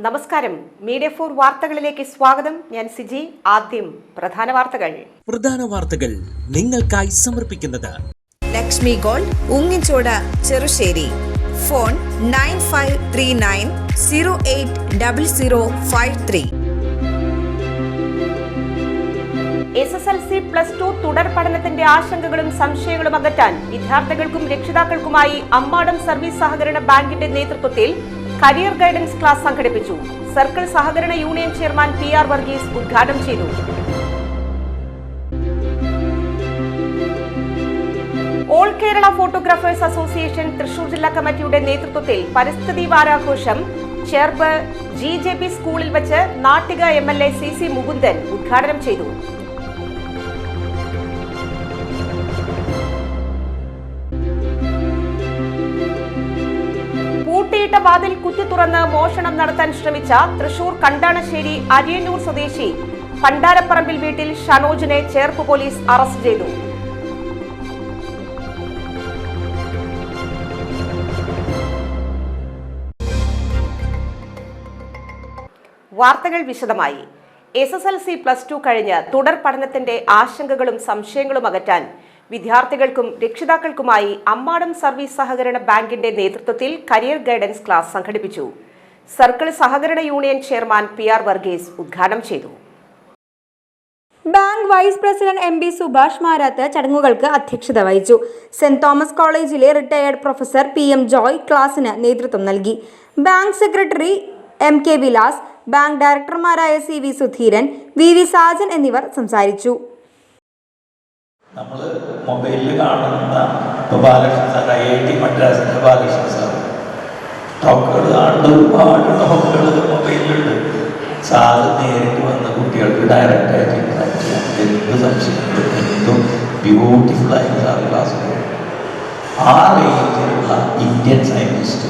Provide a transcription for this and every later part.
നമസ്കാരം. മീഡിയ 4 വാർത്തകളിലേക്ക് സ്വാഗതം. ഞാൻ സിജി. ആദ്യം പ്രധാന വാർത്തകൾ നിങ്ങൾക്കായി സമർപ്പിക്കുന്നത് ലക്ഷ്മി ഗോൾഡ്, ഉങ്ങിച്ചോട്, ചെറുശ്ശേരി. ഫോൺ 9539080053. SSLC +2 തുടർ പഠനത്തിന്റെ ആശങ്കകളും സംശയങ്ങളും അകറ്റാൻ വിദ്യാർത്ഥികൾക്കും രക്ഷിതാക്കൾക്കുമായി അമ്മാടം സർവീസ് സഹകരണ ബാങ്കിന്റെ നേതൃത്വത്തിൽ കരിയർ ഗൈഡൻസ് ക്ലാസ് സംഘടിപ്പിച്ചു. സർക്കിൾ സഹകരണ യൂണിയൻ ചെയർമാൻ PR വർഗീസ് ഉദ്ഘാടനം ചെയ്തു. All Kerala photographers association Thrissur ജില്ലാ കമ്മിറ്റിയുടെ നേതൃത്വത്തിൽ പരിസ്ഥിതി വാരാഘോഷം ചേർപ്പ് GJP സ്കൂളിൽ വെച്ച് നാട്ടിക MLA CC മുകുന്ദൻ ഉദ്ഘാടനം ചെയ്തു. പൂട്ടിയിട്ട വാതിൽ കുത്തി തുറന്ന് മോഷണം നടത്താൻ ശ്രമിച്ച തൃശൂർ കണ്ടാണശ്ശേരി അരിയന്നൂർ സ്വദേശി പണ്ടാരപ്പറമ്പിൽ വീട്ടിൽ ഷനോജിനെ ചേർപ്പ് പോലീസ് അറസ്റ്റ് ചെയ്തു. വാർത്തകൾ വിശദമായി. SSLC +2 കഴിഞ്ഞ് തുടർ പഠനത്തിന്റെ ആശങ്കകളും സംശയങ്ങളും അകറ്റാൻ വിദ്യാർത്ഥികൾക്കും രക്ഷിതാക്കൾക്കുമായി അമ്മാടം സർവീസ് സഹകരണ ബാങ്കിന്റെ നേതൃത്വത്തിൽ കരിയർ ഗൈഡൻസ് ക്ലാസ് സംഘടിപ്പിച്ചു. സർക്കിൾ സഹകരണ യൂണിയൻ ചെയർമാൻ PR വർഗീസ് ഉദ്ഘാടനം ചെയ്തു. Bank vice president MB Subhash Marath ചടങ്ങുകൾക്ക് അധ്യക്ഷത വഹിച്ചു. സെന്റ് തോമസ് കോളേജിലെ റിട്ടയേർഡ് പ്രൊഫസർ PM ജോയ് ക്ലാസിന് നേതൃത്വം നൽകി. Bank secretary MK Vilas, bank ഡയറക്ടർമാരായ CV സുധീരൻ, VV സാജൻ എന്നിവർ സംസാരിച്ചു. നമ്മൾ മൊബൈലിൽ കാണുന്ന ബാലകൃഷ്ണൻ സാർ, IIT മദ്രാസിൻ്റെ ബാലകൃഷ്ണൻ സാർ ടോക്കുകൾ കാണുന്ന ഒരുപാട് ടോക്കുകൾ മൊബൈലിലുണ്ട്. സാറ് നേരിട്ട് വന്ന കുട്ടികൾക്ക് ഡയറക്റ്റായിട്ട് ഇൻട്രാക്ട് ചെയ്യാം. എന്ത് സംശയങ്ങളും എന്തും ബ്യൂട്ടിഫുള്ളായിട്ട് സാറ് ക്ലാസ് പോകും. ആ റേഞ്ചിലുള്ള ഇന്ത്യൻ സയൻറ്റിസ്റ്റ്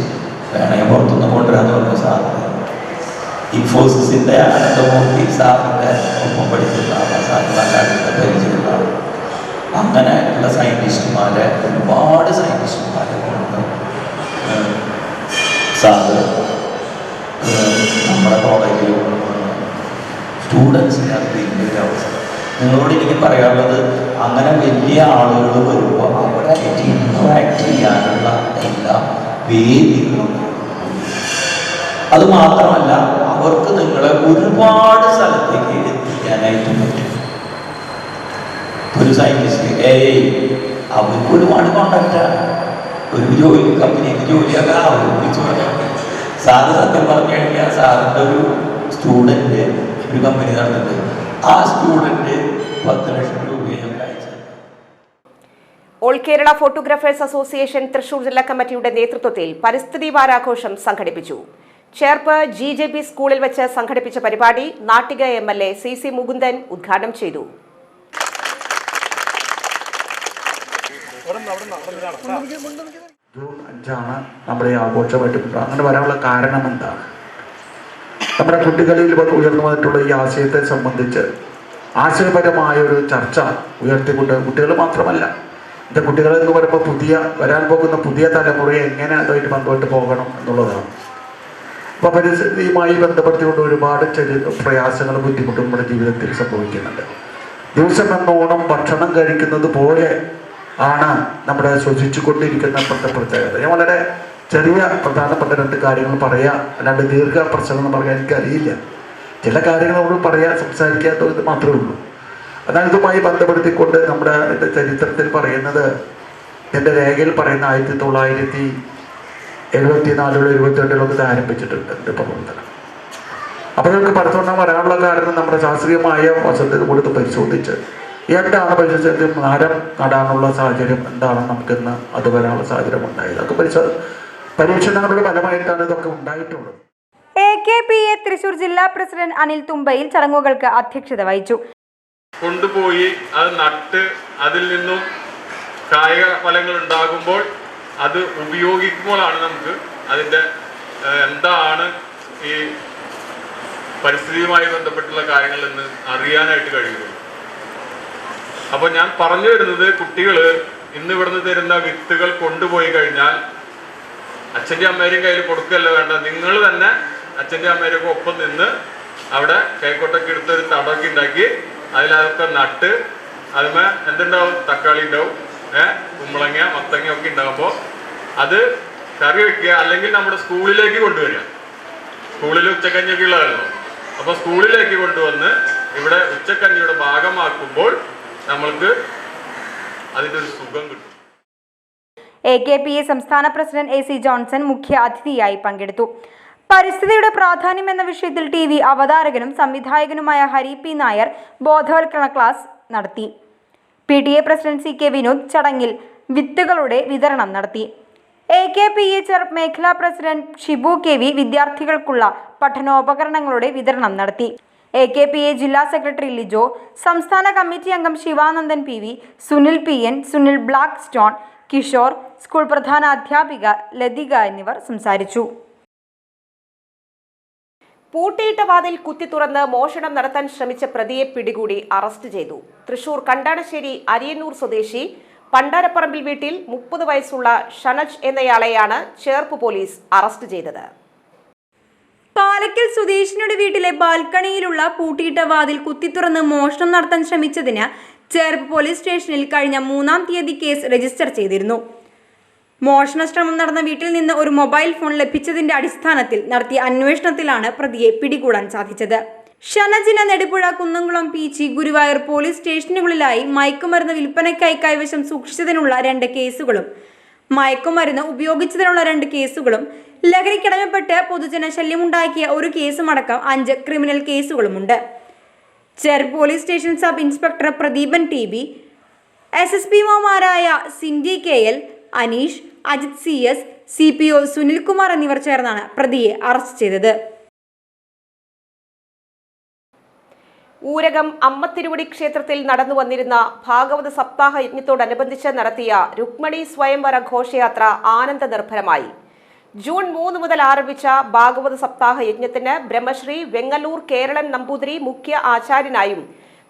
വേണമെങ്കിൽ പുറത്തുനിന്ന് കൊണ്ടുവരാന്ന് പറഞ്ഞ സാറിന് ഇൻഫോസിസിൻ്റെ അനന്തമൂർത്തി സാറിൻ്റെ ഒപ്പം പഠിക്കുന്ന സാറിന് നല്ല അടുത്ത പരിചയമുള്ള അങ്ങനെയുള്ള സയൻറ്റിസ്റ്റുമാരെ ഒരുപാട് സയൻറ്റിസ്റ്റുമാരെ കൊണ്ട് സാറ് നമ്മുടെ കോളേജിൽ സ്റ്റുഡൻസിന് അത് വലിയ ഒരു അവസരം. നിങ്ങളോട് എനിക്ക് പറയാനുള്ളത്, അങ്ങനെ വലിയ ആളുകൾ വരുമ്പോൾ അവരായിട്ട് ഇൻട്രാക്ട് ചെയ്യാനുള്ള എല്ലാ വേദികളും, അത് മാത്രമല്ല അവർക്ക് നിങ്ങളെ ഒരുപാട് സ്ഥലത്തേക്ക് എത്തിക്കാനായിട്ട് പറ്റും. ഒരു സയൻറ്റിസ്റ്റ് അവർക്ക് ഒരുപാട് കോണ്ടാക്റ്റാണ്. ഒരു ജോലി കമ്പനിക്ക് ജോലിയാക്കാൻ അവർ വിളിച്ചു പറഞ്ഞാൽ സാറ് സത്യം പറഞ്ഞു കഴിഞ്ഞാൽ സാറിൻ്റെ ഒരു സ്റ്റുഡൻറ്റ് ഒരു കമ്പനി നടന്നിട്ടുണ്ട്. ആ സ്റ്റുഡൻറ്റ് 10 ലക്ഷം രൂപയൊക്കെ അയച്ചത്. All Kerala photographers association Thrissur ജില്ലാ കമ്മിറ്റിയുടെ നേതൃത്വത്തിൽ പരിസ്ഥിതി വാരാഘോഷം സംഘടിപ്പിച്ചു. ചേർപ്പ് GJP സ്കൂളിൽ വെച്ച് സംഘടിപ്പിച്ച പരിപാടി നാട്ടിക MLA CC മുകുന്ദൻ ഉദ്ഘാടനം ചെയ്തു. ജൂൺ 5 നമ്മുടെ ഈ ആഘോഷമായിട്ട് അങ്ങനെ വരാനുള്ള കാരണം എന്താണ്? നമ്മുടെ കുട്ടികളിൽ ഉയർന്നു വന്നിട്ടുള്ള ഈ ആശയത്തെ സംബന്ധിച്ച് ആശയപരമായ ഒരു ചർച്ച ഉയർത്തിക്കൊണ്ട്, കുട്ടികൾ മാത്രമല്ല, എൻ്റെ കുട്ടികൾ എന്ന് പറയുമ്പോൾ വരാൻ പോകുന്ന പുതിയ തലമുറയെ എങ്ങനെ അതുമായിട്ട് ബന്ധപ്പെട്ട് പോകണം എന്നുള്ളതാണ്. അപ്പോൾ പരിസ്ഥിതിയുമായി ബന്ധപ്പെടുത്തിക്കൊണ്ട് ഒരുപാട് പ്രയാസങ്ങളും ബുദ്ധിമുട്ടും നമ്മുടെ ജീവിതത്തിൽ സംഭവിക്കുന്നുണ്ട്. ദിവസം എന്നോണം ഭക്ഷണം കഴിക്കുന്നത് പോലെ ആണ് നമ്മുടെ ശ്വസിച്ചുകൊണ്ടിരിക്കുന്ന പ്രത്യേകത. ഞാൻ വളരെ ചെറിയ പ്രധാനപ്പെട്ട 2 കാര്യങ്ങൾ പറയാം, അല്ലാണ്ട് ദീർഘ പ്രസംഗം എന്ന് പറയാൻ എനിക്കറിയില്ല. ചില കാര്യങ്ങൾ നമ്മൾ പറയാൻ സംസാരിക്കാത്തത് മാത്രമേ ഉള്ളൂ. അതാണ് ഇതുമായി ബന്ധപ്പെടുത്തിക്കൊണ്ട് നമ്മുടെ ചരിത്രത്തിൽ പറയുന്നത്, എൻ്റെ രേഖയിൽ പറയുന്ന 1974 72 ആരംഭിച്ചിട്ടുണ്ട് എൻ്റെ പ്രവർത്തനം. അപ്പോൾ നമുക്ക് പഠിത്തം വരാനുള്ള കാരണം നമ്മുടെ ശാസ്ത്രീയമായ വശത്തിൽ കൊടുത്ത് പരിശോധിച്ച് എന്താണ് പരിശോധിച്ചത്, മരം നടാനുള്ള സാഹചര്യം എന്താണ് നമുക്കിന്ന് അത് വരാനുള്ള സാഹചര്യം ഉണ്ടായത്. അതൊക്കെ പരീക്ഷണങ്ങളുടെ ഫലമായിട്ടാണ് ഇതൊക്കെ ഉണ്ടായിട്ടുള്ളത്. AKPA തൃശൂർ ജില്ലാ പ്രസിഡന്റ് അനിൽ തുമ്പയിൽ ചടങ്ങുകൾക്ക് അധ്യക്ഷത വഹിച്ചു. കൊണ്ടുപോയി അത് നട്ട് അതിൽ നിന്നും കായിക ഫലങ്ങൾ ഉണ്ടാകുമ്പോൾ അത് ഉപയോഗിക്കുമ്പോഴാണ് നമുക്ക് അതിൻ്റെ എന്താണ് ഈ പരിസ്ഥിതിയുമായി ബന്ധപ്പെട്ടുള്ള കാര്യങ്ങൾ എന്ന് അറിയാനായിട്ട് കഴിയുള്ളൂ. അപ്പോൾ ഞാൻ പറഞ്ഞു വരുന്നത്, കുട്ടികൾ ഇന്ന് ഇവിടുന്ന് തരുന്ന വിത്തുകൾ കൊണ്ടുപോയി കഴിഞ്ഞാൽ അച്ഛൻ്റെ അമ്മേരെയും കയ്യിൽ കൊടുക്കല്ല വേണ്ട, നിങ്ങൾ തന്നെ അച്ഛൻ്റെ അമ്മേരൊക്കെ ഒപ്പം നിന്ന് അവിടെ കൈക്കോട്ടൊക്കെ എടുത്തൊരു തടമൊക്കെ ഉണ്ടാക്കി അതിലതൊക്കെ നട്ട് അതിന്മേ എന്തുണ്ടാവും, തക്കാളി ഉണ്ടാവും, കുമ്പളങ്ങ മത്തങ്ങ ഒക്കെ ഉണ്ടാകുമ്പോൾ അത് കറി വെക്കുക, അല്ലെങ്കിൽ നമ്മുടെ സ്കൂളിലേക്ക് കൊണ്ടുവരിക. സ്കൂളിൽ ഉച്ചക്കഞ്ഞിയൊക്കെ ഉള്ളതായിരുന്നു. അപ്പോൾ സ്കൂളിലേക്ക് കൊണ്ടുവന്ന് ഇവിടെ ഉച്ചക്കഞ്ഞിയുടെ ഭാഗമാക്കുമ്പോൾ നമ്മൾക്ക് അതിൻ്റെ ഒരു സുഖം കിട്ടും. AKPA സംസ്ഥാന പ്രസിഡന്റ് AC ജോൺസൺ മുഖ്യ അതിഥിയായി പങ്കെടുത്തു. പരിസ്ഥിതിയുടെ പ്രാധാന്യം എന്ന വിഷയത്തിൽ TV അവതാരകനും സംവിധായകനുമായ ഹരി P നായർ ബോധവൽക്കരണ ക്ലാസ് നടത്തി. PTA പ്രസിഡന്റ് CK വിനോദ് ചടങ്ങിൽ വിത്തുകളുടെ വിതരണം നടത്തി. AKPA ചെറുപ്പ് മേഖലാ പ്രസിഡന്റ് ഷിബു KV വിദ്യാർത്ഥികൾക്കുള്ള പഠനോപകരണങ്ങളുടെ വിതരണം നടത്തി. AKPA ജില്ലാ സെക്രട്ടറി ലിജോ, സംസ്ഥാന കമ്മിറ്റി അംഗം Sivanandan PV, Sunil PN, Sunil black stone, Kishore, school പ്രധാന അധ്യാപിക ലതിക എന്നിവർ സംസാരിച്ചു. പൂട്ടിയിട്ട വാതിൽ കുത്തി തുറന്ന് മോഷണം നടത്താൻ ശ്രമിച്ച പ്രതിയെ പിടികൂടി അറസ്റ്റ് ചെയ്തു. തൃശൂർ കണ്ടാണശ്ശേരി അരിയന്നൂർ സ്വദേശി പണ്ടാരപ്പറമ്പിൽ വീട്ടിൽ 30 വയസ്സുള്ള ഷനജ് എന്നയാളെയാണ് ചേർപ്പ് പോലീസ് അറസ്റ്റ് ചെയ്തത്. പാലക്കൽ സ്വദേശിനിയുടെ വീട്ടിലെ ബാൽക്കണിയിലുള്ള പൂട്ടിയിട്ട വാതിൽ കുത്തിത്തുറന്ന് മോഷണം നടത്താൻ ശ്രമിച്ചതിന് ചേർപ്പ് പോലീസ് സ്റ്റേഷനിൽ കഴിഞ്ഞ 3-ാം തീയതി കേസ് രജിസ്റ്റർ ചെയ്തിരുന്നു. മോഷണ ശ്രമം നടന്ന വീട്ടിൽ നിന്ന് ഒരു മൊബൈൽ ഫോൺ ലഭിച്ചതിന്റെ അടിസ്ഥാനത്തിൽ നടത്തിയ അന്വേഷണത്തിലാണ് പ്രതിയെ പിടികൂടാൻ സാധിച്ചത്. ഷനജിന് നെടുപുഴ, കുന്നംകുളം, പീച്ചി, ഗുരുവായൂർ പോലീസ് സ്റ്റേഷനുകളിലായി മയക്കുമരുന്ന് വിൽപ്പനയ്ക്കായി കൈവശം സൂക്ഷിച്ചതിനുള്ള 2 കേസുകളും മയക്കുമരുന്ന് ഉപയോഗിച്ചതിനുള്ള 2 കേസുകളും ലഹരിക്കടമപ്പെട്ട് പൊതുജന ശല്യമുണ്ടാക്കിയ 1 കേസുമടക്കം 5 ക്രിമിനൽ കേസുകളുമുണ്ട്. Cherpu police station sub inspector Pradeepan TB, SSPമാരായ Cindy KL, Aneesh, Ajith CS, CPO Sunilkumar എന്നിവർ ചേർന്നാണ് പ്രതിയെ അറസ്റ്റ് ചെയ്തത്. ഊരകം അമ്മത്തിരുവടി ക്ഷേത്രത്തിൽ നടന്നു വന്നിരുന്ന ഭാഗവത സപ്താഹ യജ്ഞത്തോടനുബന്ധിച്ച് നടത്തിയ രുക്മണി സ്വയംവര ഘോഷയാത്ര ആനന്ദ നിർഭരമായി. ജൂൺ 3 മുതൽ ആരംഭിച്ച ഭാഗവത സപ്താഹ യജ്ഞത്തിന് ബ്രഹ്മശ്രീ വെങ്ങല്ലൂർ കേരളൻ നമ്പൂതിരി മുഖ്യ ആചാര്യനായും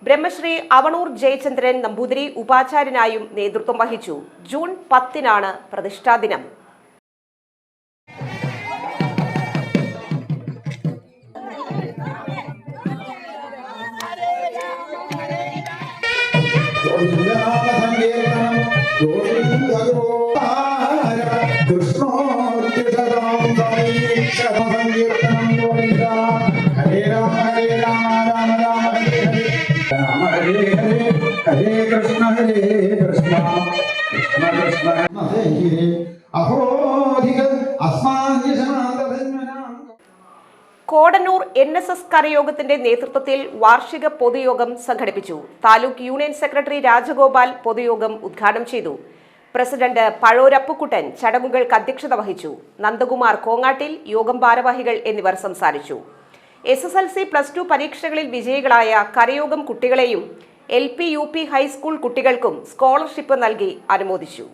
ബ്രഹ്മശ്രീ അവണൂർ ജയചന്ദ്രൻ നമ്പൂതിരി ഉപാചാര്യനായും നേതൃത്വം വഹിച്ചു. ജൂൺ 10-നാണ് പ്രതിഷ്ഠാദിനം. ഹരേ കൃഷ്ണ ഹരേ കൃഷ്ണ കൃഷ്ണ കൃഷ്ണ ഹരേ അഹോധിക കോടന്നൂർ NSS കരയോഗത്തിന്റെ നേതൃത്വത്തിൽ വാർഷിക പൊതുയോഗം സംഘടിപ്പിച്ചു. താലൂക്ക് യൂണിയൻ സെക്രട്ടറി രാജഗോപാൽ പൊതുയോഗം ഉദ്ഘാടനം ചെയ്തു. പ്രസിഡന്റ് പഴോരപ്പുക്കുട്ടൻ ചടങ്ങുകൾക്ക് അധ്യക്ഷത വഹിച്ചു. നന്ദകുമാർ കോങ്ങാട്ടിൽ, യോഗം ഭാരവാഹികൾ എന്നിവർ സംസാരിച്ചു. SSLC +2 പരീക്ഷകളിൽ വിജയികളായ കരയോഗം കുട്ടികളെയും LP UP ഹൈസ്കൂൾ കുട്ടികൾക്കും സ്കോളർഷിപ്പ് നൽകി അനുമോദിച്ചു.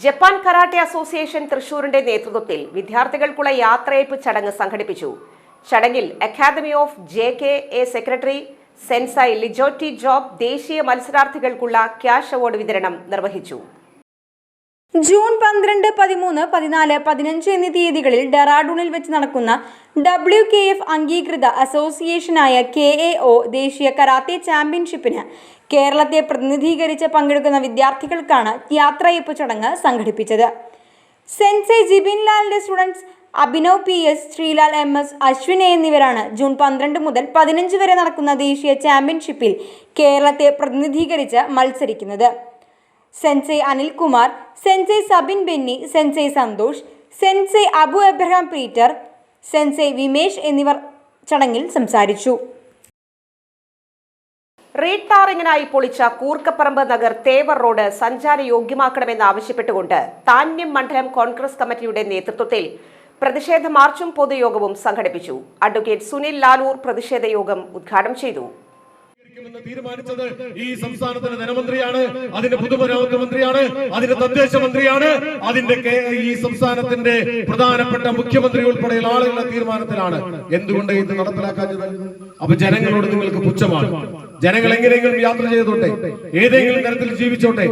ജപ്പാൻ കരാട്ടെ അസോസിയേഷൻ തൃശൂരിന്റെ നേതൃത്വത്തിൽ വിദ്യാർത്ഥികൾക്കുള്ള യാത്രയയപ്പ് ചടങ്ങ് സംഘടിപ്പിച്ചു. ചടങ്ങിൽ അക്കാദമി ഓഫ് JKA സെക്രട്ടറി സെൻസൈ ലിജോറ്റി ജോബ് ദേശീയ മത്സരാർത്ഥികൾക്കുള്ള ക്യാഷ് അവാർഡ് വിതരണം നിർവഹിച്ചു. ജൂൺ 12, 13, 14, 15 എന്നീ തീയതികളിൽ ഡെറാഡൂണിൽ വെച്ച് നടക്കുന്ന WKF അംഗീകൃത അസോസിയേഷനായ KAO ദേശീയ കരാത്തെ ചാമ്പ്യൻഷിപ്പിന് കേരളത്തെ പ്രതിനിധീകരിച്ച് പങ്കെടുക്കുന്ന വിദ്യാർത്ഥികൾക്കാണ് യാത്രയയപ്പ് ചടങ്ങ് സംഘടിപ്പിച്ചത്. സെൻസൈ ജിബിൻ ലാലിന്റെ students Abhinav PS, Sreelal MS, Ashwin എന്നിവരാണ് ജൂൺ 12 മുതൽ 15 വരെ നടക്കുന്ന ദേശീയ ചാമ്പ്യൻഷിപ്പിൽ കേരളത്തെ പ്രതിനിധീകരിച്ച് മത്സരിക്കുന്നത്. Sensei Anilkumar, sensei Sabin Benny, sensei Santhosh, sensei Abu Abraham Peter, sensei Vimesh എന്നിവർ ചടങ്ങിൽ സംസാരിച്ചു. റീടാറിങ്ങിനായി പൊളിച്ച കൂർക്കപ്പറമ്പ് നഗർ തേവർ റോഡ് സഞ്ചാരയോഗ്യമാക്കണമെന്നാവശ്യപ്പെട്ടുകൊണ്ട് താന്യം മണ്ഡലം കോൺഗ്രസ് കമ്മിറ്റിയുടെ നേതൃത്വത്തിൽ പ്രതിഷേധ മാർച്ചും പൊതുയോഗവും സംഘടിപ്പിച്ചു. അഡ്വക്കേറ്റ് സുനിൽ ലാലൂർ പ്രതിഷേധ യോഗം ഉദ്ഘാടനം ചെയ്തു. തീരുമാനിച്ചത് ഈ സംസ്ഥാനത്തിന്റെ ധനമന്ത്രിയാണ്, അതിന്റെ പൊതുമരാമത്ത് മന്ത്രിയാണ്, അതിന്റെ തദ്ദേശ മന്ത്രിയാണ്, അതിന്റെ ഈ സംസ്ഥാനത്തിന്റെ പ്രധാനപ്പെട്ട മുഖ്യമന്ത്രി ഉൾപ്പെടെയുള്ള ആളുകളുടെ തീരുമാനത്തിലാണ്. എന്തുകൊണ്ട് ഇത് നടപ്പിലാക്കാത്തത്? അപ്പൊ ജനങ്ങളോട് നിങ്ങൾക്ക് പുച്ഛമാണ്. ജനങ്ങൾ എങ്ങനെയെങ്കിലും യാത്ര ചെയ്തോട്ടെ, ഏതെങ്കിലും തരത്തിൽ ജീവിച്ചോട്ടെ.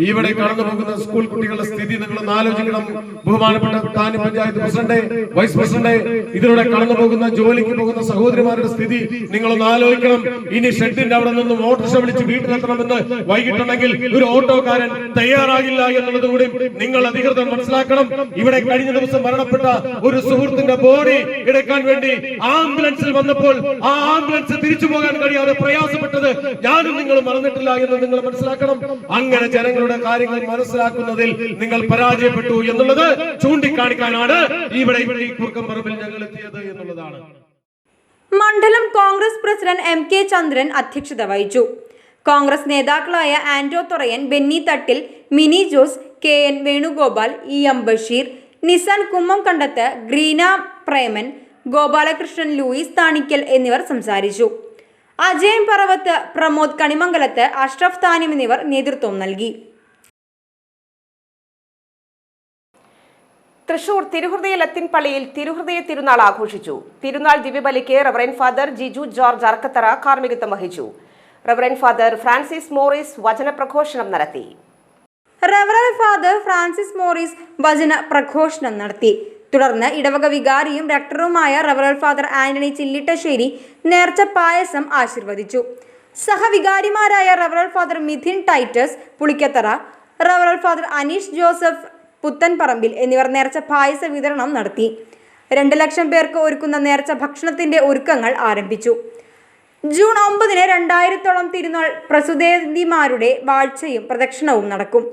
ഇവിടെ കടന്നു പോകുന്ന സ്കൂൾ കുട്ടികളുടെ സ്ഥിതി നിങ്ങൾ ആലോചിക്കണം. ബഹുമാനപ്പെട്ട താനി പഞ്ചായത്ത് പ്രസിഡന്റ്, വൈസ് പ്രസിഡന്റ്, ഇതിലൂടെ കടന്നു പോകുന്ന ജോലിക്ക് പോകുന്ന സഹോദരിമാരുടെ സ്ഥിതി നിങ്ങളൊന്ന് ആലോചിക്കണം. ഇനി ഷെഡിന്റെ അവിടെ നിന്നും ഓട്ടോറിക്ഷ വിളിച്ച് വീട്ടിലെത്തണമെന്ന് വൈകിട്ടുണ്ടെങ്കിൽ ഒരു ഓട്ടോക്കാരൻ തയ്യാറാകില്ല എന്നുള്ളത് കൂടി നിങ്ങൾ അധികൃതർ മനസ്സിലാക്കണം. ഇവിടെ കഴിഞ്ഞ ദിവസം മരണപ്പെട്ട ഒരു സുഹൃത്തിന്റെ ബോഡി എടുക്കാൻ വേണ്ടി ആംബുലൻസിൽ വന്നപ്പോൾ ആ ആംബുലൻസ് തിരിച്ചു പോകാൻ കഴിയാതെ പ്രയാസപ്പെട്ടത് ഞാനും നിങ്ങൾ മറന്നിട്ടില്ല എന്ന് നിങ്ങൾ മനസ്സിലാക്കണം. അങ്ങനെ ജനങ്ങളുടെ കാര്യങ്ങൾ മനസ്സിലാക്കുന്നതിൽ നിങ്ങൾ പരാജയപ്പെട്ടു എന്നുള്ളത് ചൂണ്ടിക്കാണിക്കാനാണ് ഇവിടെ ഈ കുറുക്കമ്പറമ്പിൽ ഞങ്ങൾ എത്തിയത് എന്നുള്ളതാണ്. മണ്ഡലം Congress president M K Chandran അധ്യക്ഷത വഹിച്ചു. കോൺഗ്രസ് നേതാക്കളായ Anto Thorayan, Benny Thattil, Mini Jose, K N Venugopal, E M Basheer, Nisan Kummamkandath, Greena Preman, Gopalakrishnan, Louis Thanikkal എന്നിവർ സംസാരിച്ചു. അജയൻ പറവത്ത്, പ്രമോദ് കണിമംഗലത്ത്, അഷ്റഫ് താനിം എന്നിവർ നേതൃത്വം നൽകി. തൃശൂർ തിരുഹൃദയ ലത്തിൻ പള്ളിയിൽ തിരുഹൃദയ തിരുനാൾ ആഘോഷിച്ചു. തിരുനാൾ ദിവ്യബലിക്ക് റവറന്റ് ഫാദർ ജിജു ജോർജ് അർക്കത്തറ കാർമ്മികത്വം വഹിച്ചു. റവറന്റ് ഫാദർ ഫ്രാൻസിസ് മോറിസ് വചന പ്രഘോഷണം നടത്തി. തുടർന്ന് ഇടവക വികാരിയും റക്ടറുമായ റവറന്റ് ഫാദർ ആന്റണി ചില്ലിട്ടശ്ശേരി നേർച്ച പായസം ആശീർവദിച്ചു. സഹവികാരിമാരായ reverend father Mithin Titus Pulikkathara, reverend father Aneesh Joseph Puthenparambil എന്നിവർ നേർച്ച പായസ വിതരണം നടത്തി. 2 ലക്ഷം പേർക്ക് ഒരുക്കുന്ന നേർച്ച ഭക്ഷണത്തിന്റെ ഒരുക്കങ്ങൾ ആരംഭിച്ചു. ജൂൺ 9-ന് 2000-ഓളം തിരുനാൾ പ്രസുതേന്തിമാരുടെ വാഴ്ചയും പ്രദക്ഷിണവും നടക്കും.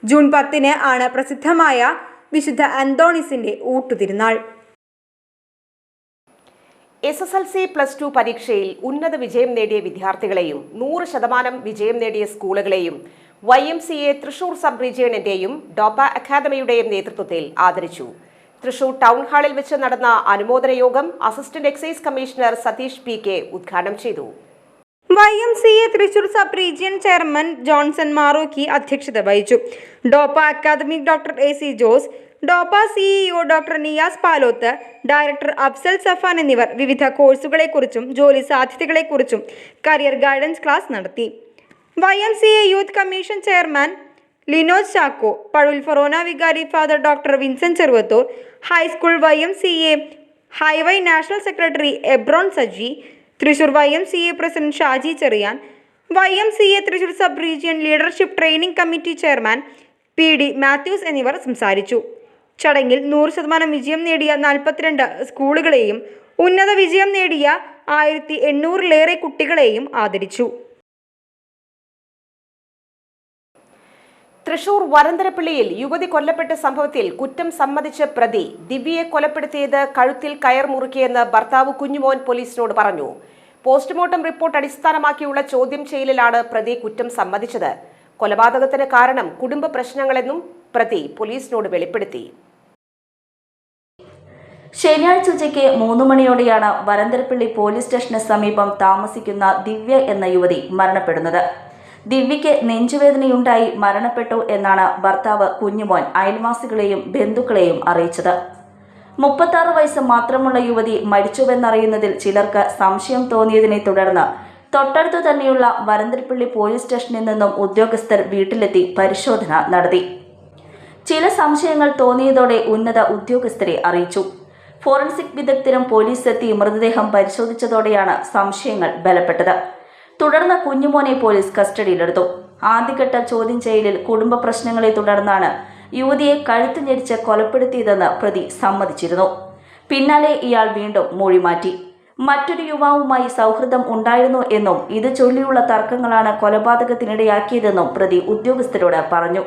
ജൂൺ 10-ന് ആണ് പ്രസിദ്ധമായ വിശുദ്ധ അന്തോണീസിന്റെ ഊട്ടുതിരുനാൾ. SSLC +2 പരീക്ഷയിൽ ഉന്നത വിജയം നേടിയ വിദ്യാർത്ഥികളെയും 100% വിജയം നേടിയ സ്കൂളുകളെയും YMCA തൃശൂർ സബ് റീജിയണിന്റെയും ഡോപ്പ അക്കാദമിയുടെയും നേതൃത്വത്തിൽ ആദരിച്ചു. തൃശൂർ ടൗൺ ഹാളിൽ വെച്ച് നടന്ന അനുമോദന യോഗം assistant excise commissioner Satheesh PK ഉദ്ഘാടനം ചെയ്തു. YMCA Thrissur sub region chairman Johnson Marokki അധ്യക്ഷത വഹിച്ചു. Doppa academic doctor AC Jose, Doppa CEO doctor Niyas Paloth, director Afsal Safan എന്നിവർ വിവിധ കോഴ്സുകളെക്കുറിച്ചും ജോലി സാധ്യതകളെക്കുറിച്ചും കരിയർ ഗൈഡൻസ് ക്ലാസ് നടത്തി. YMCA youth commission chairman Linoj Chacko, പഴുൽ ഫൊറോന വികാരി father doctor Vincent Cheruvathur, high school YMCA ഹൈവൈ നാഷണൽ സെക്രട്ടറി എബ്രോൺ Saji, Thrissur YMCA president Shaji Cherian, YMCA Thrissur sub region leadership training committee chairman PD Mathews എന്നിവർ സംസാരിച്ചു. ചടങ്ങിൽ 100% വിജയം നേടിയ 42 സ്കൂളുകളെയും ഉന്നത വിജയം നേടിയ 1800-ലേറെ കുട്ടികളെയും ആദരിച്ചു. തൃശൂർ വരന്തരപ്പള്ളിയിൽ യുവതി കൊല്ലപ്പെട്ട സംഭവത്തിൽ കുറ്റം സമ്മതിച്ച പ്രതി ദിവ്യയെ കൊലപ്പെടുത്തിയത് കഴുത്തിൽ കയർ മുറുക്കിയെന്ന് ഭർത്താവ് കുഞ്ഞുമോൻ പോലീസിനോട് പറഞ്ഞു. പോസ്റ്റ്മോർട്ടം റിപ്പോർട്ട് അടിസ്ഥാനമാക്കിയുള്ള ചോദ്യം ചെയ്യലിലാണ് പ്രതി കുറ്റം സമ്മതിച്ചത്. കൊലപാതകത്തിന് കാരണം കുടുംബ പ്രശ്നങ്ങളെന്നും പ്രതി പോലീസിനോട് വെളിപ്പെടുത്തി. ശനിയാഴ്ച ഉച്ചയ്ക്ക് 3 മണിയോടെയാണ് വരന്തരപ്പള്ളി പോലീസ് സ്റ്റേഷന് സമീപം താമസിക്കുന്ന ദിവ്യ എന്ന യുവതി മരണപ്പെടുന്നത്. ദിവ്യയ്ക്ക് നെഞ്ചുവേദനയുണ്ടായി മരണപ്പെട്ടു എന്നാണ് ഭർത്താവ് കുഞ്ഞുമോൻ അയൽവാസികളെയും ബന്ധുക്കളെയും അറിയിച്ചത്. 36 വയസ്സ് മാത്രമുള്ള യുവതി മരിച്ചുവെന്നറിയുന്നതിൽ ചിലർക്ക് സംശയം തോന്നിയതിനെ തുടർന്ന് തൊട്ടടുത്തു തന്നെയുള്ള വരന്തരപ്പള്ളി പോലീസ് സ്റ്റേഷനിൽ നിന്നും ഉദ്യോഗസ്ഥർ വീട്ടിലെത്തി പരിശോധന നടത്തി. ചില സംശയങ്ങൾ തോന്നിയതോടെ ഉന്നത ഉദ്യോഗസ്ഥരെ അറിയിച്ചു. ഫോറൻസിക് വിദഗ്ധരും പോലീസ് എത്തി മൃതദേഹം പരിശോധിച്ചതോടെയാണ് സംശയങ്ങൾ ബലപ്പെട്ടത്. തുടർന്ന് കുഞ്ഞുമോനെ പോലീസ് കസ്റ്റഡിയിലെടുത്തു. ആദ്യഘട്ട ചോദ്യം ചെയ്യലിൽ കുടുംബ പ്രശ്നങ്ങളെ തുടർന്നാണ് യുവതിയെ കഴുത്ത് ഞെരിച്ച് കൊലപ്പെടുത്തിയതെന്ന് പ്രതി സമ്മതിച്ചിരുന്നു. പിന്നാലെ ഇയാൾ വീണ്ടും മൊഴി മാറ്റി. മറ്റൊരു യുവാവുമായി സൗഹൃദം ഉണ്ടായിരുന്നു എന്നും ഇത് ചൊല്ലിയുള്ള തർക്കങ്ങളാണ് കൊലപാതകത്തിനിടയാക്കിയതെന്നും പ്രതി ഉദ്യോഗസ്ഥരോട് പറഞ്ഞു.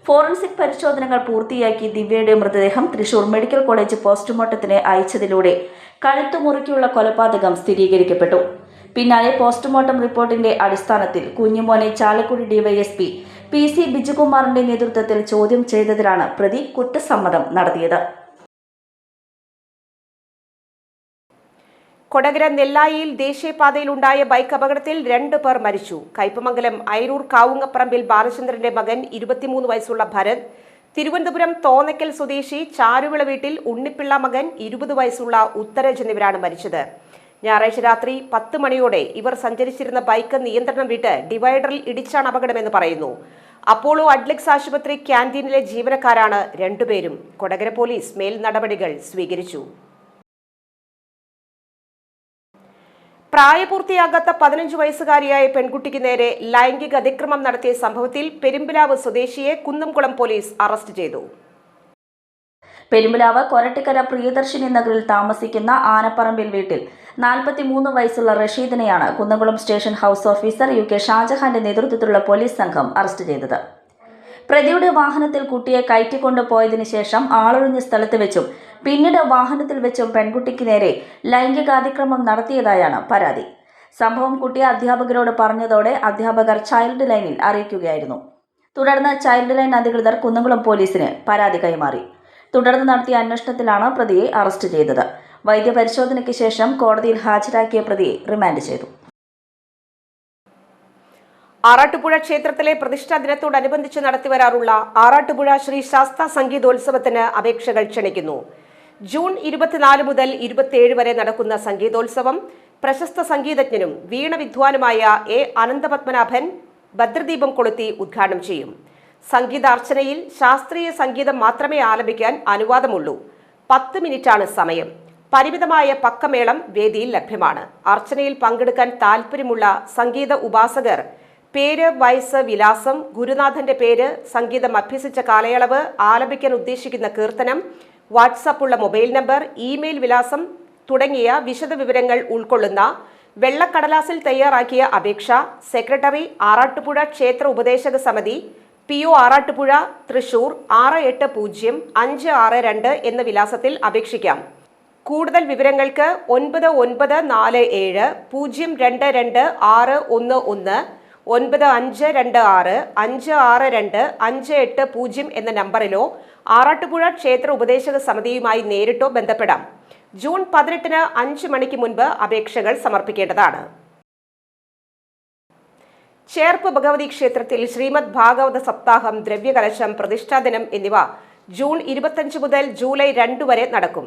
ഫോറൻസിക് പരിശോധനകൾ പൂർത്തിയാക്കി ദിവ്യയുടെ മൃതദേഹം തൃശൂർ മെഡിക്കൽ കോളേജ് പോസ്റ്റ്മോർട്ടത്തിന് അയച്ചതിലൂടെ കഴുത്തുമുറുക്കിയുള്ള കൊലപാതകം സ്ഥിരീകരിക്കപ്പെട്ടു. പിന്നാലെ പോസ്റ്റ്മോർട്ടം റിപ്പോർട്ടിന്റെ അടിസ്ഥാനത്തിൽ കുഞ്ഞുമോനെ ചാലക്കുടി DYSP PC ബിജുകുമാറിന്റെ നേതൃത്വത്തിൽ ചോദ്യം ചെയ്തതിലാണ് പ്രതി കുറ്റസമ്മതം നടത്തിയത്. കൊടകര നെല്ലായിയിൽ ദേശീയപാതയിലുണ്ടായ ബൈക്ക് അപകടത്തിൽ 2 പേർ മരിച്ചു. കയ്പമംഗലം അയരൂർ കാവുങ്ങപ്പറമ്പിൽ ബാലചന്ദ്രന്റെ മകൻ 23 വയസ്സുള്ള ഭരത്, തിരുവനന്തപുരം തോന്നയ്ക്കൽ സ്വദേശി ചാരുവിള വീട്ടിൽ ഉണ്ണിപ്പിള്ള മകൻ 20 വയസ്സുള്ള ഉത്തരജ് എന്നിവരാണ് മരിച്ചത്. ഞായറാഴ്ച രാത്രി 10 മണിയോടെ ഇവർ സഞ്ചരിച്ചിരുന്ന ബൈക്ക് നിയന്ത്രണം വിട്ട് ഡിവൈഡറിൽ ഇടിച്ചാണ് അപകടമെന്ന് പറയുന്നു. അപ്പോളോ അഡ്ലക്സ് ആശുപത്രി ക്യാന്റീനിലെ ജീവനക്കാരാണ് രണ്ടുപേരും. കൊടകര പോലീസ് മേൽ നടപടികൾ സ്വീകരിച്ചു. പ്രായപൂർത്തിയാകാത്ത 15 വയസ്സുകാരിയായ പെൺകുട്ടിക്ക് നേരെ ലൈംഗിക അതിക്രമം നടത്തിയ സംഭവത്തിൽ പെരുമ്പിലാവ് സ്വദേശിയെ കുന്നംകുളം പോലീസ് അറസ്റ്റ് ചെയ്തു. പെരുമ്പിലാവ് കൊരട്ടിക്കര പ്രിയദർശിനി നഗറിൽ താമസിക്കുന്ന ആനപ്പറമ്പിൽ വീട്ടിൽ 43 വയസ്സുള്ള റഷീദിനെയാണ് Kunnamkulam station house officer UK ഷാജഹാന്റെ നേതൃത്വത്തിലുള്ള പോലീസ് സംഘം അറസ്റ്റ് ചെയ്തത്. പ്രതിയുടെ വാഹനത്തിൽ കുട്ടിയെ കയറ്റിക്കൊണ്ടുപോയതിനു ശേഷം ആളൊഴിഞ്ഞ സ്ഥലത്ത് വെച്ചും പിന്നീട് വാഹനത്തിൽ വെച്ചും പെൺകുട്ടിക്ക് നേരെ ലൈംഗികാതിക്രമം നടത്തിയതായാണ് പരാതി. സംഭവം കുട്ടി അധ്യാപകരോട് പറഞ്ഞതോടെ അധ്യാപകർ ചൈൽഡ് ലൈനിൽ അറിയിക്കുകയായിരുന്നു. തുടർന്ന് ചൈൽഡ് ലൈൻ അധികൃതർ കുന്നംകുളം പോലീസിന് പരാതി കൈമാറി. തുടർന്ന് നടത്തിയ അന്വേഷണത്തിലാണ് പ്രതിയെ അറസ്റ്റ് ചെയ്തത്. വൈദ്യപരിശോധനയ്ക്ക് ശേഷം കോടതിയിൽ ഹാജരാക്കിയ പ്രതിയെ റിമാൻഡ് ചെയ്തു. ആറാട്ടുപുഴ ക്ഷേത്രത്തിലെ പ്രതിഷ്ഠാ ദിനത്തോടനുബന്ധിച്ച് നടത്തിവരാറുള്ള ആറാട്ടുപുഴ ശ്രീ ശാസ്ത സംഗീതോത്സവത്തിന് അപേക്ഷകൾ ക്ഷണിക്കുന്നു. ജൂൺ 24 മുതൽ 27 വരെ നടക്കുന്ന സംഗീതോത്സവം പ്രശസ്ത സംഗീതജ്ഞനും വീണ വിദ്വാനുമായ A. അനന്തപത്മനാഭൻ ഭദ്രദീപം കൊളുത്തി ഉദ്ഘാടനം ചെയ്യും. സംഗീതാർച്ചനയിൽ ശാസ്ത്രീയ സംഗീതം മാത്രമേ ആലപിക്കാൻ അനുവാദമുള്ളൂ. 10 മിനിറ്റാണ് സമയം. പരിമിതമായ പക്കമേളം വേദിയിൽ ലഭ്യമാണ്. അർച്ചനയിൽ പങ്കെടുക്കാൻ താൽപ്പര്യമുള്ള സംഗീത ഉപാസകർ പേര്, വയസ്സ്, വിലാസം, ഗുരുനാഥന്റെ പേര്, സംഗീതം അഭ്യസിച്ച കാലയളവ്, ആലപിക്കാൻ ഉദ്ദേശിക്കുന്ന കീർത്തനം, വാട്സാപ്പുള്ള മൊബൈൽ നമ്പർ, ഇമെയിൽ വിലാസം തുടങ്ങിയ വിശദവിവരങ്ങൾ ഉൾക്കൊള്ളുന്ന വെള്ളക്കടലാസിൽ തയ്യാറാക്കിയ അപേക്ഷ സെക്രട്ടറി ആറാട്ടുപുഴ ക്ഷേത്ര ഉപദേശക സമിതി PO ആറാട്ടുപുഴ തൃശൂർ 680562 എന്ന വിലാസത്തിൽ അപേക്ഷിക്കാം. കൂടുതൽ വിവരങ്ങൾക്ക് 9947 022 611 9526 562 580 എന്ന നമ്പറിലോ ആറാട്ടുപുഴ ക്ഷേത്ര ഉപദേശക സമിതിയുമായി നേരിട്ടോ ബന്ധപ്പെടാം. ജൂൺ 18 5 മണിക്ക് മുൻപ് അപേക്ഷകൾ സമർപ്പിക്കേണ്ടതാണ്. ചേർപ്പ് ഭഗവതി ക്ഷേത്രത്തിൽ ശ്രീമദ് ഭാഗവത സപ്താഹം, ദ്രവ്യകലശം, പ്രതിഷ്ഠാദിനം എന്നിവ ജൂൺ 25 മുതൽ ജൂലൈ 2 വരെ നടക്കും.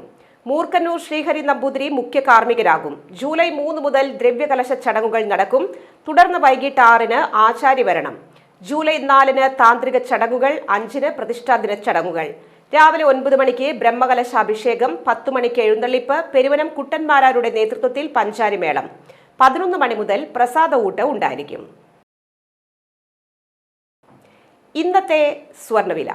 മൂർക്കന്നൂർ ശ്രീഹരി നമ്പൂതിരി മുഖ്യ കാർമ്മികരാകും. ജൂലൈ 3 മുതൽ ദ്രവ്യകലശ ചടങ്ങുകൾ നടക്കും. തുടർന്ന് വൈകിട്ട് 6 ആചാര്യവരണം. ജൂലൈ 4 താന്ത്രിക ചടങ്ങുകൾ, 5 പ്രതിഷ്ഠാദിന ചടങ്ങുകൾ. രാവിലെ 9 മണിക്ക് ബ്രഹ്മകലശാഭിഷേകം, 10 മണിക്ക് എഴുന്നള്ളിപ്പ്, പെരുവനം കുട്ടന്മാരാരുടെ നേതൃത്വത്തിൽ പഞ്ചാരിമേളം. 11 മണി മുതൽ പ്രസാദ ഊട്ട് ഉണ്ടായിരിക്കും. ഇന്നത്തെ സ്വർണ്ണവില.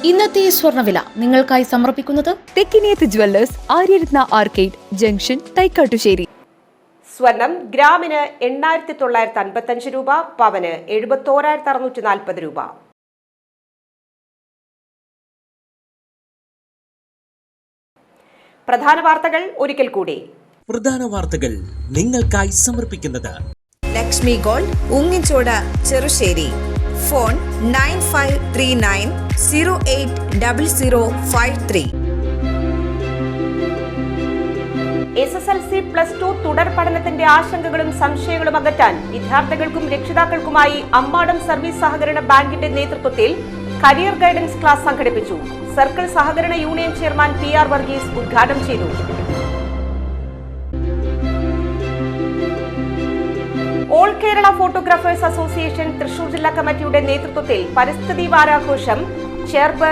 ഇന്നത്തെ സ്വർണ്ണവില നിങ്ങൾക്കായി സമർപ്പിക്കുന്നത് Thekkiniyath jewellers, Aryaratna arcade junction, Thaikkattussery. സ്വർണം ഗ്രാമിന് 8955 രൂപ, പവന് 71,640 രൂപ. പ്രധാന വാർത്തകൾ ഒരിക്കൽ കൂടി. പ്രധാന വാർത്തകൾ നിങ്ങൾക്കായി സമർപ്പിക്കുന്നത് ലക്ഷ്മി ഗോൾഡ്, ഉങ്ങിച്ചോട, ചെറുശ്ശേരി. ഫോൺ 9539080053. SSLC +2 തുടർ പഠനത്തിന്റെ ആശങ്കകളും സംശയങ്ങളും അകറ്റാൻ വിദ്യാർത്ഥികൾക്കും രക്ഷിതാക്കൾക്കുമായി അമ്മാടം സർവീസ് സഹകരണ ബാങ്കിന്റെ നേതൃത്വത്തിൽ കരിയർ ഗൈഡൻസ് ക്ലാസ് സംഘടിപ്പിച്ചു. സർക്കിൾ സഹകരണ യൂണിയൻ ചെയർമാൻ PR വർഗീസ് ഉദ്ഘാടനം ചെയ്തു. All Kerala photographers association Thrissur ജില്ലാ കമ്മിറ്റിയുടെ നേതൃത്വത്തിൽ പരിസ്ഥിതി വാരാഘോഷം ചേർപ്പ്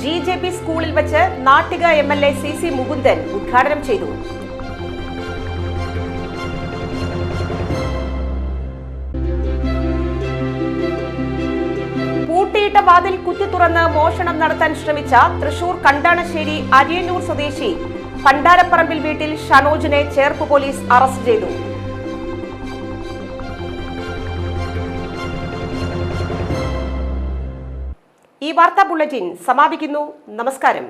GJP സ്കൂളിൽ വെച്ച് നാട്ടിക MLA CC മുകുന്ദൻ ഉദ്ഘാടനം ചെയ്തു. പൂട്ടിയിട്ട വാതിൽ കുത്തി തുറന്ന് മോഷണം നടത്താൻ ശ്രമിച്ച തൃശൂർ കണ്ടാണശ്ശേരി അരിയന്നൂർ സ്വദേശി പണ്ടാരപ്പറമ്പിൽ വീട്ടിൽ ഷനോജിനെ ചേർപ്പ് പോലീസ് അറസ്റ്റ് ചെയ്തു. ഈ വാർത്താ ബുള്ളറ്റിൻ സമാപിക്കുന്നു. നമസ്കാരം.